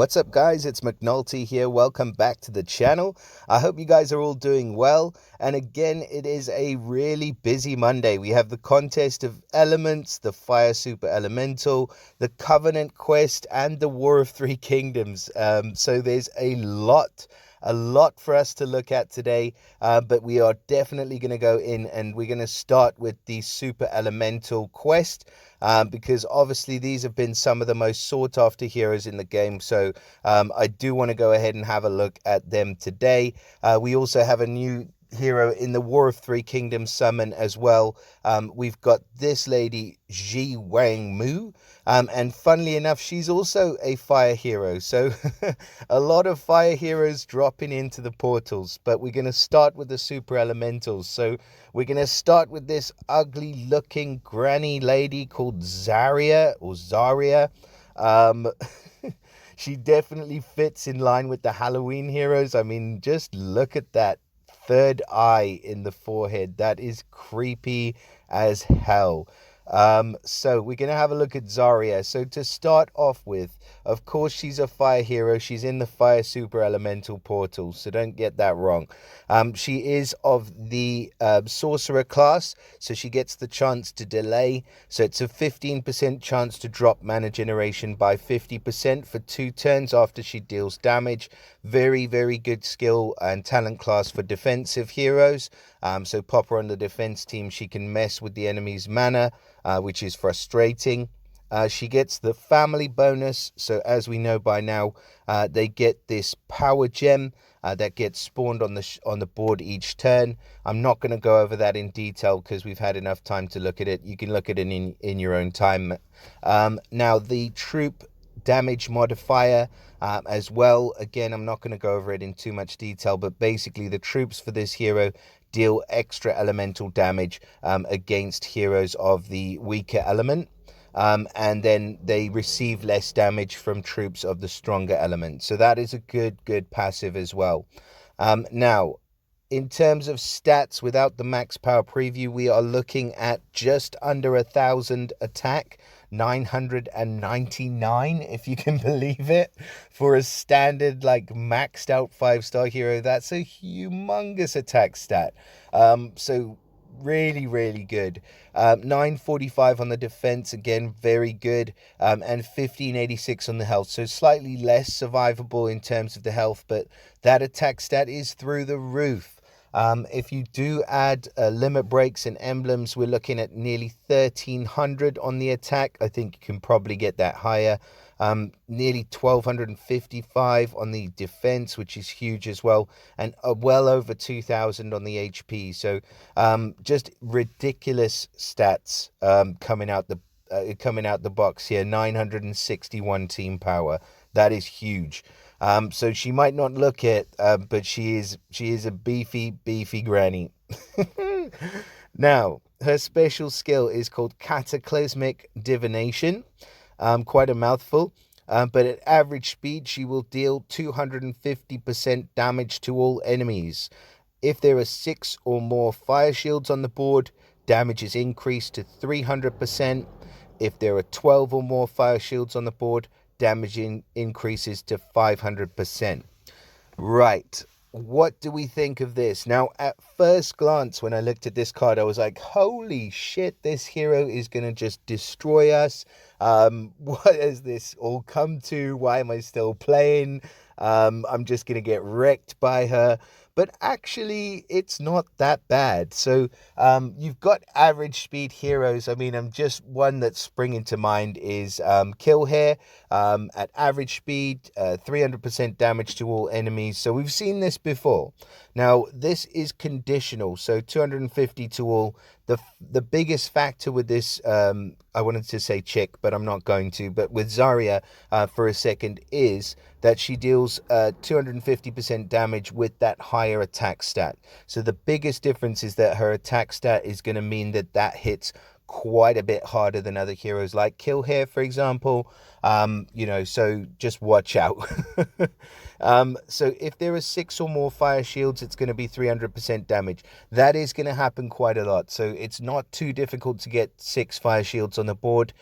What's up, guys? It's McNulty here. Welcome back to the channel. I hope you guys are all doing well. And again, it is a really busy Monday. We have the contest of elements, the Fire Super Elemental, the Covenant quest, and the War of Three Kingdoms. So there's a lot for us to look at today, but we are definitely going to go in and we're going to start with the Super Elemental quest. Because obviously these have been some of the most sought after heroes in the game. So I do want to go ahead and have a look at them today. We also have a new hero in the War of Three Kingdoms summon as well. We've got this lady, Ji Wang Mu. And funnily enough, she's also a fire hero. So a lot of fire heroes dropping into the portals. But we're going to start with the super elementals. So we're going to start with this ugly looking granny lady called Zaria or Zaria. She definitely fits in line with the Halloween heroes. I mean, just look at that third eye in the forehead. That is creepy as hell. So we're going to have a look at Zaria. So to start off with, of course, she's a fire hero. She's in the fire super elemental portal, so don't get that wrong. She is of the sorcerer class, so she gets the chance to delay. So it's a 15% chance to drop mana generation by 50% for 2 turns after she deals damage. Very, very good skill and talent class for defensive heroes. So pop her on the defense team. She can mess with the enemy's mana, which is frustrating. She gets the family bonus. So as we know by now, they get this power gem that gets spawned on the board each turn. I'm not going to go over that in detail because we've had enough time to look at it. You can look at it in your own time. Now the troop damage modifier as well. Again, I'm not going to go over it in too much detail, but basically the troops for this hero deal extra elemental damage against heroes of the weaker element. And then they receive less damage from troops of the stronger element. So that is a good passive as well. Now, in terms of stats, without the max power preview, we are looking at just under 1,000 attack, 999, if you can believe it, for a standard, like, maxed out 5-star hero. That's a humongous attack stat. So really good. 945 on the defense, again very good, and 1586 on the health, so slightly less survivable in terms of the health, but that attack stat is through the roof. If you do add limit breaks and emblems, we're looking at nearly 1300 on the attack. I think you can probably get that higher. Nearly 1255 on the defense, which is huge as well, and well over 2000 on the HP. So just ridiculous stats coming out the box here. 961 team power. That is huge. So she might not look it, but she is a beefy granny. Now, her special skill is called Cataclysmic Divination. Quite a mouthful. But at average speed, she will deal 250% damage to all enemies. If there are 6 or more fire shields on the board, damage is increased to 300%. If there are 12 or more fire shields on the board, damage increases to 500%. Right. What do we think of this? Now, at first glance, when I looked at this card, I was like, holy shit, this hero is going to just destroy us. What has this all come to? Why am I still playing? I'm just going to get wrecked by her. But actually, it's not that bad. So you've got average speed heroes. I mean, I'm just one that's springing to mind is Killhair. At average speed, 300% damage to all enemies. So we've seen this before. Now, this is conditional. So 250 to all. The biggest factor with this, I wanted to say chick, but I'm not going to. But with Zaria, for a second, is that she deals 250% damage with that higher attack stat. So the biggest difference is that her attack stat is going to mean that hits quite a bit harder than other heroes like Killhair, for example. So just watch out. So if there are 6 or more fire shields, it's going to be 300% damage. That is going to happen quite a lot. So it's not too difficult to get 6 fire shields on the board.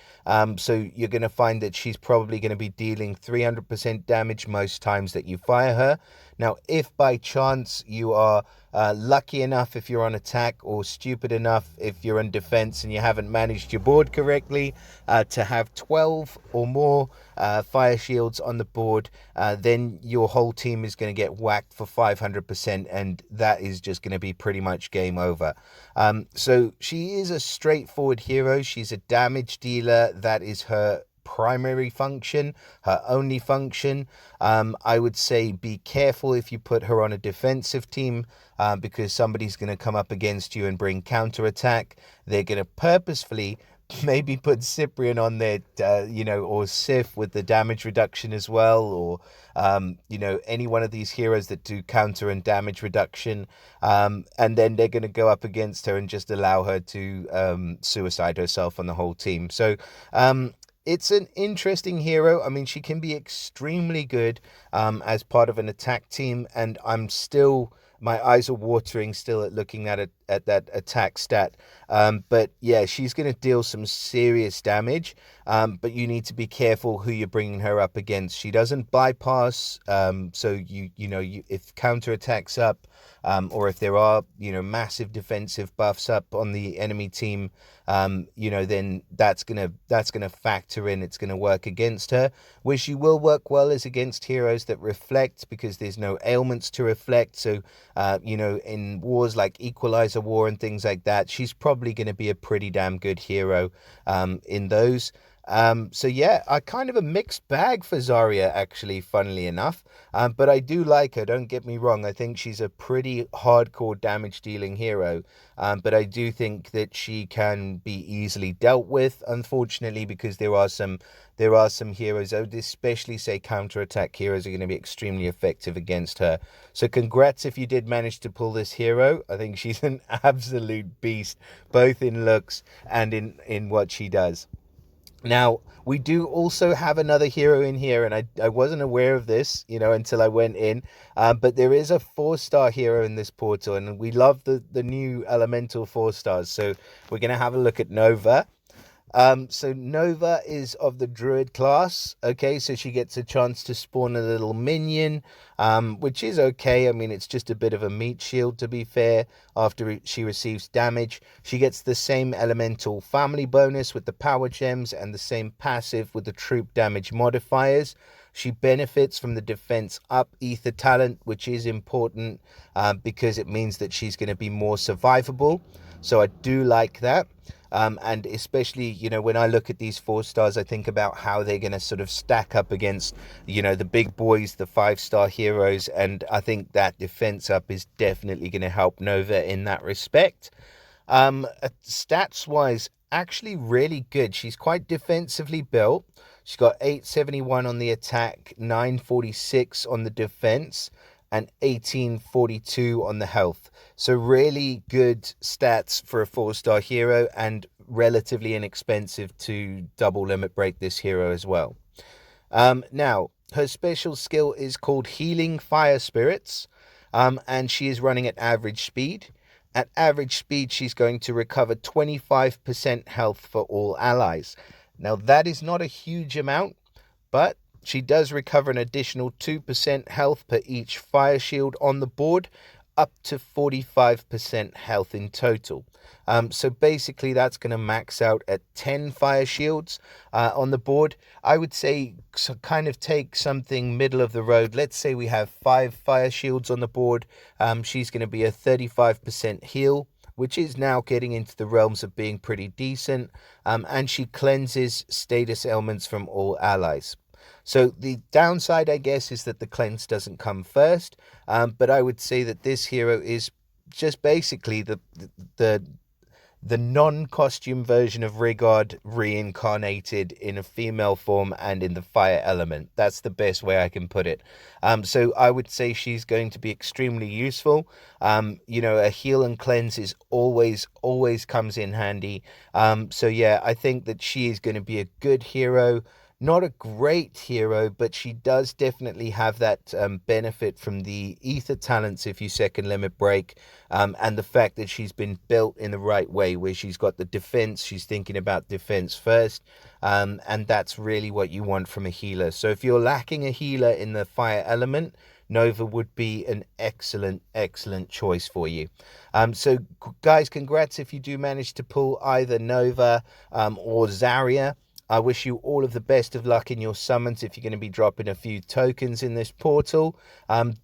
So you're going to find that she's probably going to be dealing 300% damage most times that you fire her. Now, if by chance you are lucky enough if you're on attack, or stupid enough if you're in defense and you haven't managed your board correctly, to have 12 or more fire shields on the board, then your whole team is going to get whacked for 500%, and that is just going to be pretty much game over. So she is a straightforward hero. She's a damage dealer. That is her primary function, her only function. I would say be careful if you put her on a defensive team, because somebody's going to come up against you and bring counterattack. They're going to purposefully maybe put Cyprian on there, or Sif with the damage reduction as well, or, any one of these heroes that do counter and damage reduction. And then they're going to go up against her and just allow her to suicide herself on the whole team. So, it's an interesting hero. I mean, she can be extremely good as part of an attack team, and my eyes are watering still at looking at that attack stat. But yeah, she's going to deal some serious damage. But you need to be careful who you're bringing her up against. She doesn't bypass. So if counterattacks up, or if there are massive defensive buffs up on the enemy team, then that's gonna factor in. It's gonna work against her. Where she will work well is against heroes that reflect, because there's no ailments to reflect. So in wars like Equalizer War and things like that, she's probably going to be a pretty damn good hero in those. So yeah, kind of a mixed bag for Zaria, actually, funnily enough. But I do like her, don't get me wrong. I think she's a pretty hardcore damage dealing hero. But I do think that she can be easily dealt with, unfortunately, because there are some heroes. I would especially say counterattack heroes are going to be extremely effective against her. So congrats if you did manage to pull this hero. I think she's an absolute beast, both in looks and in what she does. Now, we do also have another hero in here, and I wasn't aware of this, until I went in. But there is a 4-star hero in this portal, and we love the new elemental 4-stars. So we're going to have a look at Nova. So Nova is of the Druid class. Okay, so she gets a chance to spawn a little minion, which is okay. I mean, it's just a bit of a meat shield, to be fair. After she receives damage, she gets the same elemental family bonus with the power gems, and the same passive with the troop damage modifiers. She benefits from the defense up ether talent, which is important, because it means that she's going to be more survivable. So I do like that. And especially, when I look at these 4-stars, I think about how they're going to sort of stack up against, the big boys, the 5-star heroes. And I think that defense up is definitely going to help Nova in that respect. Stats wise, actually really good. She's quite defensively built. She's got 871 on the attack, 946 on the defense, and 1842 on the health. So really good stats for a 4-star hero, and relatively inexpensive to double limit break this hero as well. Now, her special skill is called Healing Fire Spirits, and she is running at average speed. At average speed, she's going to recover 25% health for all allies. Now, that is not a huge amount, but she does recover an additional 2% health per each fire shield on the board, up to 45% health in total. So basically that's going to max out at 10 fire shields on the board. I would say kind of take something middle of the road. Let's say we have 5 fire shields on the board. She's going to be a 35% heal, which is now getting into the realms of being pretty decent. And she cleanses status ailments from all allies. So the downside, I guess, is that the cleanse doesn't come first. But I would say that this hero is just basically the non-costume version of Rigard reincarnated in a female form and in the fire element. That's the best way I can put it. So I would say she's going to be extremely useful. A heal and cleanse is always comes in handy. So yeah, I think that she is going to be a good hero. Not a great hero, but she does definitely have that benefit from the ether talents if you second limit break, and the fact that she's been built in the right way, where she's got the defense, she's thinking about defense first, and that's really what you want from a healer. So if you're lacking a healer in the fire element, Nova would be an excellent choice for you. So guys, congrats if you do manage to pull either Nova or Zaria. I wish you all of the best of luck in your summons if you're going to be dropping a few tokens in this portal.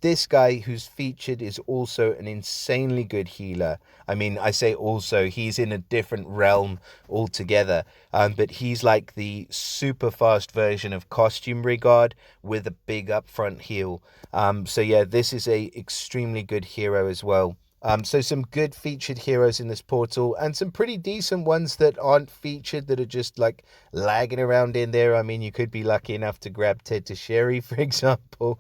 This guy who's featured is also an insanely good healer. I mean, I say also, he's in a different realm altogether. But he's like the super fast version of Costume Regard with a big upfront heal. So yeah, this is a extremely good hero as well. So some good featured heroes in this portal, and some pretty decent ones that aren't featured, that are just like lagging around in there. I mean, you could be lucky enough to grab Ted Tasheri, for example.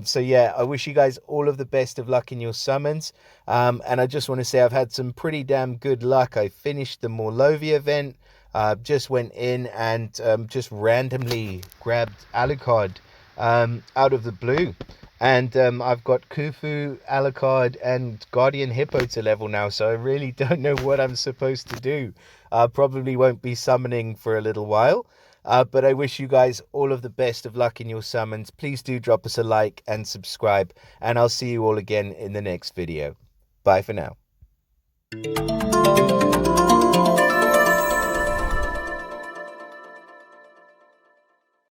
So yeah, I wish you guys all of the best of luck in your summons. And I just want to say I've had some pretty damn good luck. I finished the Morlovia event, just went in and just randomly grabbed Alucard out of the blue. And I've got Khufu, Alucard, and Guardian Hippo to level now, so I really don't know what I'm supposed to do. Probably won't be summoning for a little while, but I wish you guys all of the best of luck in your summons. Please do drop us a like and subscribe, and I'll see you all again in the next video. Bye for now.